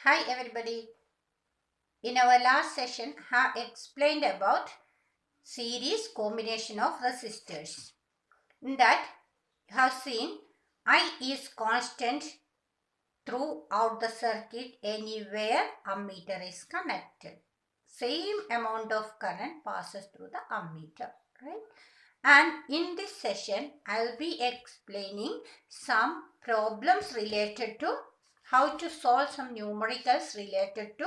Hi everybody. In our last session, I have explained about series combination of resistors. In that, you have seen I is constant throughout the circuit anywhere ammeter is connected. Same amount of current passes through the ammeter, right? And in this session, I'll be explaining some problems related to how to solve some numericals related to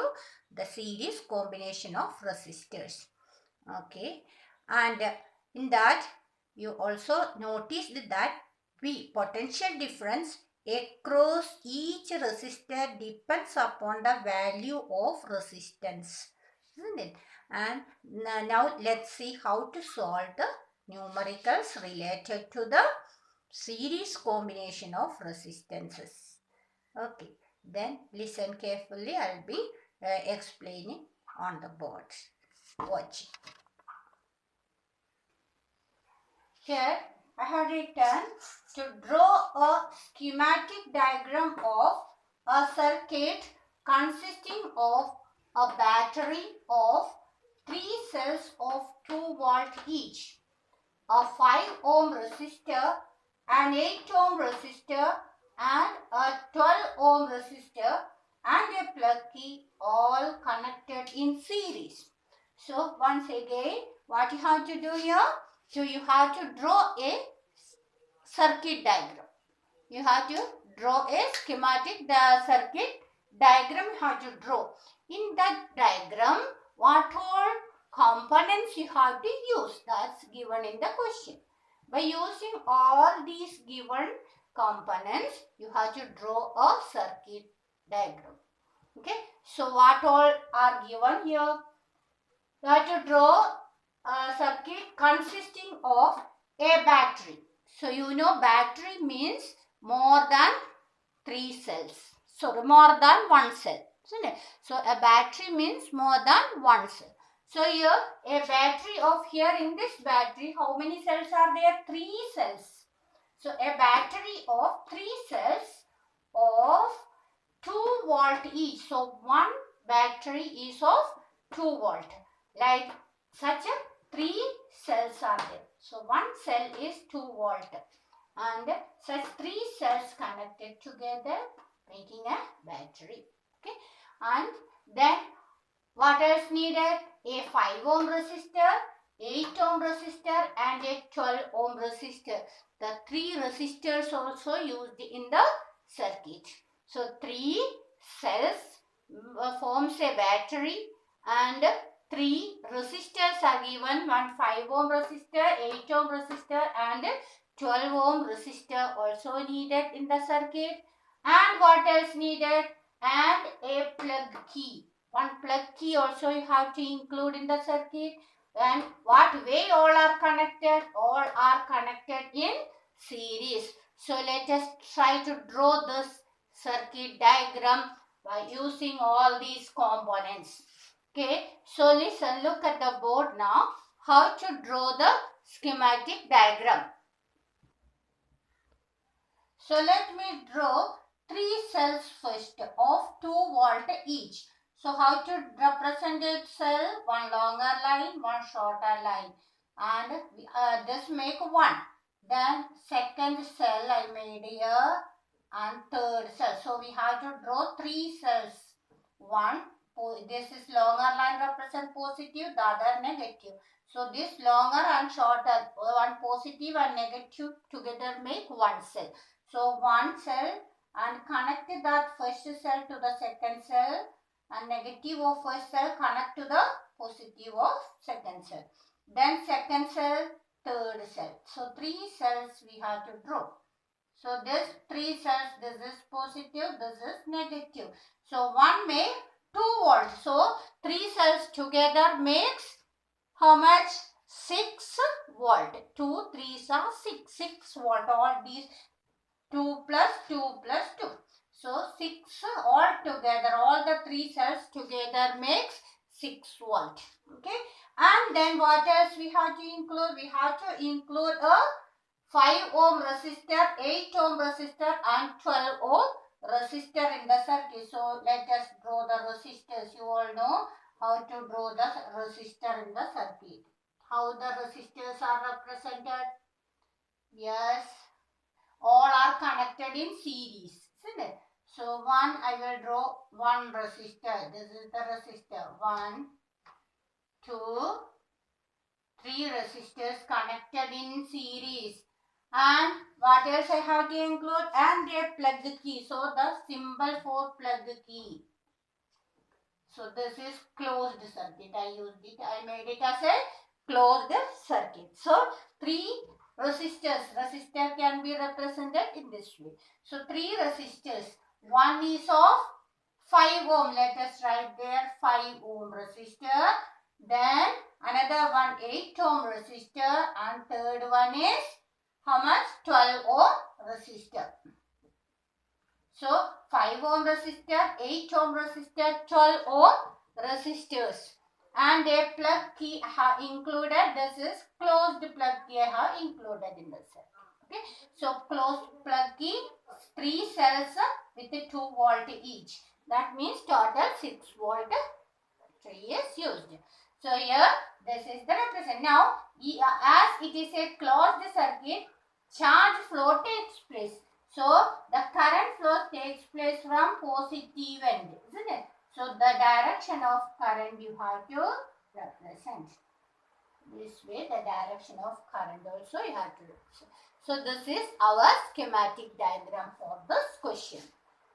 the series combination of resistors. Okay. And in that, you also noticed that potential difference across each resistor depends upon the value of resistance, isn't it? And now let's see how to solve the numericals related to the series combination of resistances. Okay, then listen carefully. I'll be explaining on the board. Watch. Here I have written to draw a schematic diagram of a circuit consisting of a battery of 3 cells of 2 volt each, a 5 ohm resistor, an 8 ohm resistor and a 12 ohm resistor and a plug key all connected in series. So once again, what you have to do here? So you have to draw a circuit diagram. You have to draw a schematic circuit diagram you have to draw. In that diagram, what all components you have to use? That's given in the question. By using all these given components, you have to draw a circuit diagram. Okay. So what all are given here? You have to draw a circuit consisting of a battery. So you know battery means more than 3 cells. So more than 1 cell. Isn't it? So a battery means more than 1 cell. So here a battery of here in this battery, how many cells are there? 3 cells. So a battery of 3 cells of 2 volt each. So one battery is of 2 volt. Like such a 3 cells are there. So one cell is 2 volt and such 3 cells connected together making a battery. Okay. And then what else needed? A 5 ohm resistor, 8 ohm resistor and a 12 ohm resistor. The 3 resistors also used in the circuit. So 3 cells forms a battery and 3 resistors are given. One 5 ohm resistor, 8 ohm resistor and 12 ohm resistor also needed in the circuit. And what else needed? And a plug key. One plug key also you have to include in the circuit. And what way all are connected? All are connected in series. So let us try to draw this circuit diagram by using all these components. Okay, so listen, look at the board now. How to draw the schematic diagram. So let me draw 3 cells first of 2 volt each. So how to represent it cell? One longer line, one shorter line. And just make 1. Then second cell I made here and third cell. So we have to draw 3 cells. One, this is longer line represent positive, the other negative. So this longer and shorter, one positive and negative together make 1 cell. So one cell and connect that first cell to the second cell and negative of first cell connect to the positive of second cell. Then second cell, third cell. So 3 cells we have to draw. So this 3 cells, this is positive, this is negative. So one make 2 volt. So 3 cells together makes how much? 6 volt. 2 3s are 6. 6 volt. All these 2 plus 2 plus 2. So 6 all together, all the 3 cells together makes 6 volt. Okay. And then what else we have to include? We have to include a 5 ohm resistor, 8 ohm resistor and 12 ohm resistor in the circuit. So let us draw the resistors. You all know how to draw the resistor in the circuit. How the resistors are represented? Yes, all are connected in series, isn't it? So I will draw one resistor. This is the resistor. 1, 2, 3 resistors connected in series. And what else I have to include? And a plug key. So the symbol for plug key. So this is closed circuit. I made it as a closed circuit. So 3 resistors. Resistor can be represented in this way. So 3 resistors. One is of 5 ohm. Let us write there 5 ohm resistor. Then another one 8 ohm resistor. And third one is how much? 12 ohm resistor. So 5 ohm resistor, 8 ohm resistor, 12 ohm resistors. And a plug key have included. This is closed plug key I have included in the circuit. Okay. So closed plug key, 3 cells with 2 volt each. That means total 6 volt battery is used. So here this is the representation. Now as it is a closed circuit, charge flow takes place. So the current flow takes place from positive end, isn't it? So the direction of current you have to represent. This way the direction of current also you have to represent. So this is our schematic diagram for this question.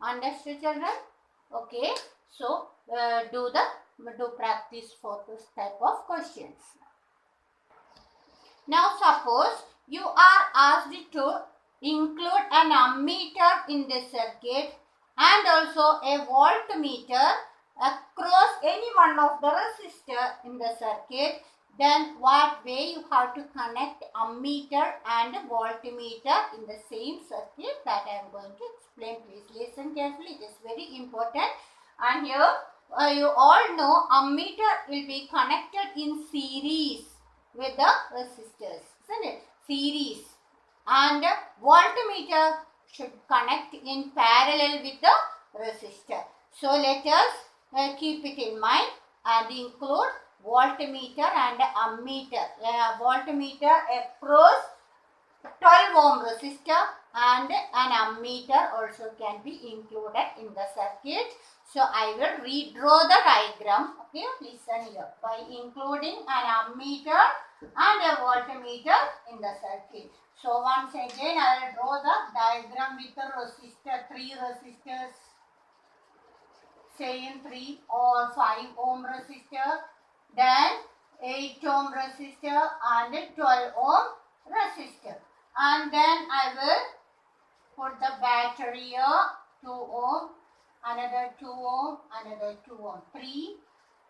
Understood, children? Okay. So do practice for this type of questions. Now suppose you are asked to include an ammeter in the circuit and also a voltmeter across any one of the resistor in the circuit. Then what way you have to connect ammeter and voltmeter in the same circuit, that I am going to explain. Please listen carefully. It is very important. And here you all know ammeter will be connected in series with the resistors, isn't it? Series. And voltmeter should connect in parallel with the resistor. So let us keep it in mind and include voltmeter and ammeter. Voltmeter across 12 ohm resistor and an ammeter also can be included in the circuit. So I will redraw the diagram. Okay, listen here. By including an ammeter and a voltmeter in the circuit. So once again I will draw the diagram with the resistor, 3 resistors, same 3 or 5 ohm resistor, then 8 ohm resistor and 12 ohm resistor. And then I will put the battery here, 2 ohm, another 2 ohm, another 2 ohm, 3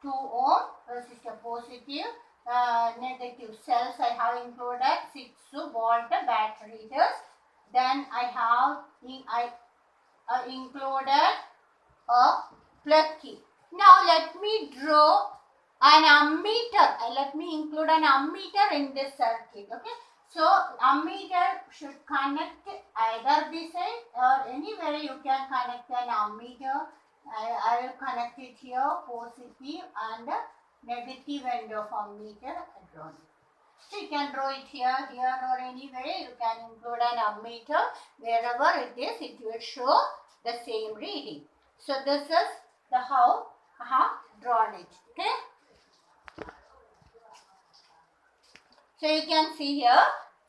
2 ohm resistor positive, negative cells I have included, 6 volt battery it is. Then I have included a plug key. Now let me draw an ammeter. Let me include an ammeter in this circuit. Okay. So ammeter should connect either this side or anywhere you can connect an ammeter. I will connect it here, positive and negative end of ammeter drawn. So you can draw it here or anywhere. You can include an ammeter. Wherever it is, it will show the same reading. So this is the how I have drawn it. Okay. So you can see here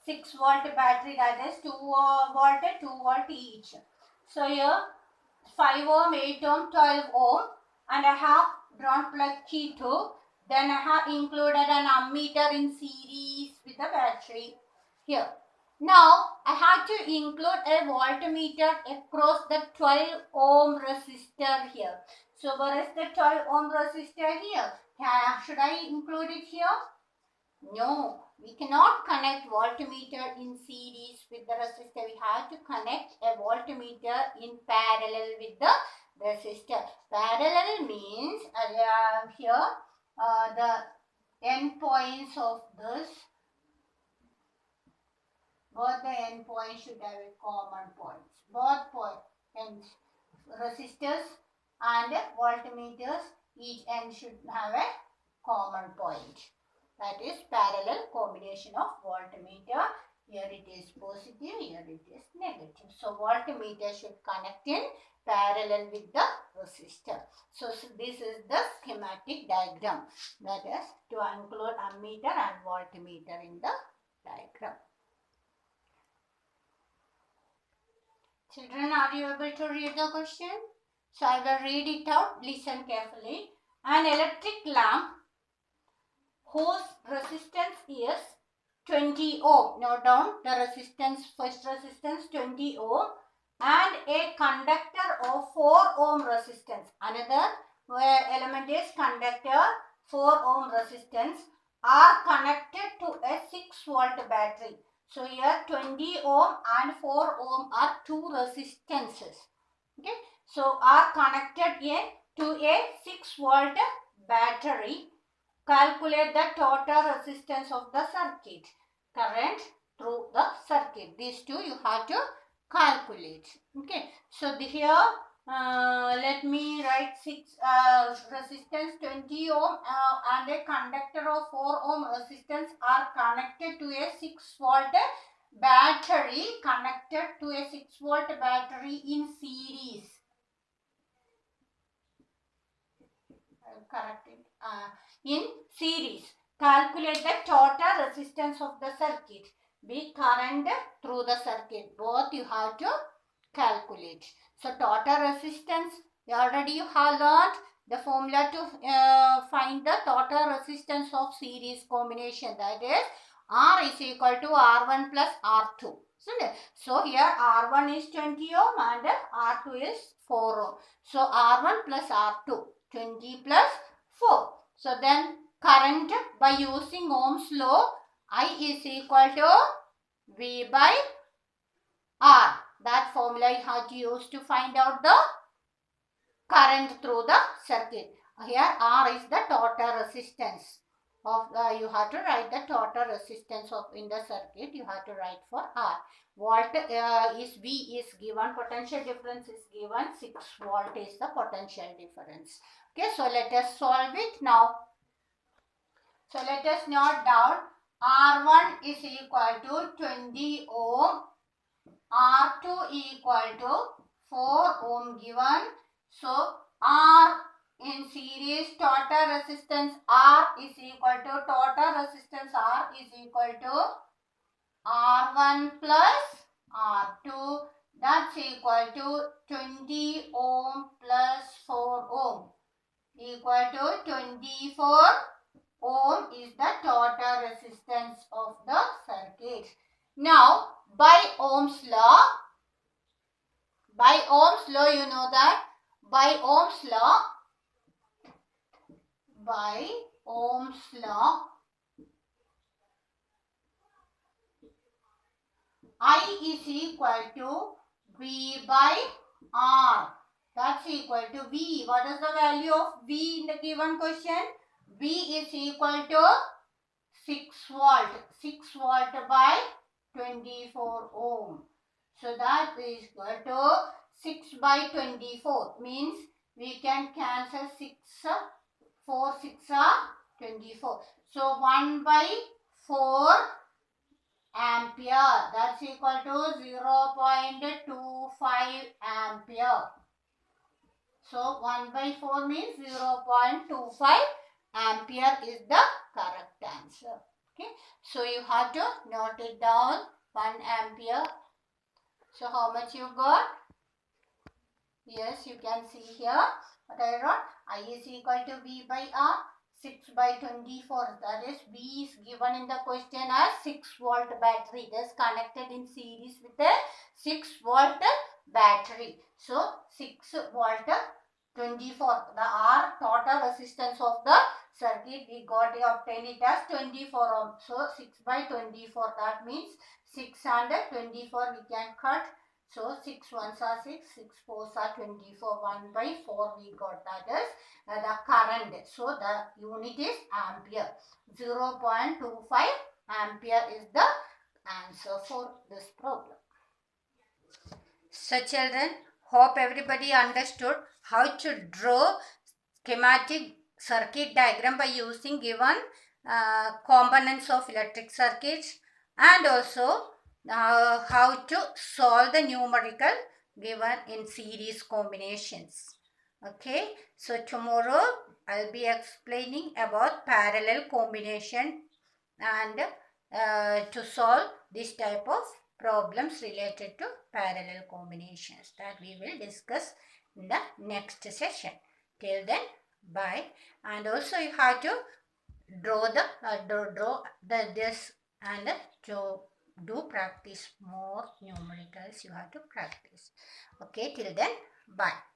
6 volt battery, that is 2 volt, 2 volt each. So here 5 ohm, 8 ohm, 12 ohm, and I have drawn plug key too. Then I have included an ammeter in series with the battery here. Now I have to include a voltmeter across the 12 ohm resistor here. So where is the 12 ohm resistor here? Should I include it here? No, we cannot connect voltmeter in series with the resistor. We have to connect a voltmeter in parallel with the resistor. Parallel means here the end points of this, both the end points should have a common points. Both ends resistors and voltmeters, each end should have a common point. That is parallel combination of voltmeter. Here it is positive, here it is negative. So voltmeter should connect in parallel with the resistor. So this is the schematic diagram. That is to include ammeter and voltmeter in the diagram. Children, are you able to read the question? So I will read it out. Listen carefully. An electric lamp whose resistance is 20 ohm. Note down the resistance, first resistance 20 ohm, and a conductor of 4 ohm resistance. Another element is conductor 4 ohm resistance are connected to a 6 volt battery. So here 20 ohm and 4 ohm are two resistances. Okay. So are connected to a 6 volt battery. Calculate the total resistance of the circuit. Current through the circuit. These two you have to calculate. Okay. So here let me write 6 resistance 20 ohm and a conductor of 4 ohm resistance are connected to a 6 volt battery. Connected to a 6 volt battery in series. Corrected. In series. Calculate the total resistance of the circuit. Be current through the circuit. Both you have to calculate. So total resistance, already you have learned the formula to find the total resistance of series combination. That is R is equal to R1 plus R2. So here R1 is 20 ohm and R2 is 4 ohm. So R1 plus R2. 20 plus 4. So then current by using Ohm's law, I is equal to V by R. That formula you have to use to find out the current through the circuit. Here R is the total resistance of you have to write the total resistance of in the circuit. You have to write for R. Volt is V is given, potential difference is given, 6 volt is the potential difference. Okay, so let us solve it now. So let us note down R1 is equal to 20 ohm, R2 equal to 4 ohm given. So R in series total resistance R is equal to total resistance R is equal to R1 plus R2, that's equal to 20 ohm plus 4 ohm equal to 24 ohm is the total resistance of the circuit. Now by Ohm's law you know that by Ohm's law I is equal to V by R. That's equal to V. What is the value of V in the given question? V is equal to 6 volt. 6 volt by 24 ohm. So that is equal to 6 by 24. Means we can cancel 6. 4 6 are 24. So 1 by 4 ampere. That's equal to 0.25 ampere. So 1 by 4 means 0.25 ampere is the correct answer. Okay. So you have to note it down. 1 ampere. So how much you got? Yes, you can see here. What I wrote? I is equal to V by R. 6 by 24. That is V is given in the question as 6 volt battery. It is connected in series with a 6 volt battery. So 6 volt 24. The R total resistance of the circuit we got obtained it as 24 ohm. So 6 by 24. That means 6 and 24 we can cut. So 6 ones are 6, 6 fours are 24, 1 by 4 we got, that is the current. So the unit is ampere. 0.25 ampere is the answer for this problem. So children, hope everybody understood how to draw schematic circuit diagram by using given components of electric circuits, and also how to solve the numerical given in series combinations. Okay, so tomorrow I'll be explaining about parallel combination and to solve this type of problems related to parallel combinations that we will discuss in the next session. Till then, bye. And also you have to draw this, and to do practice more numericals you have to practice. Okay, till then, bye.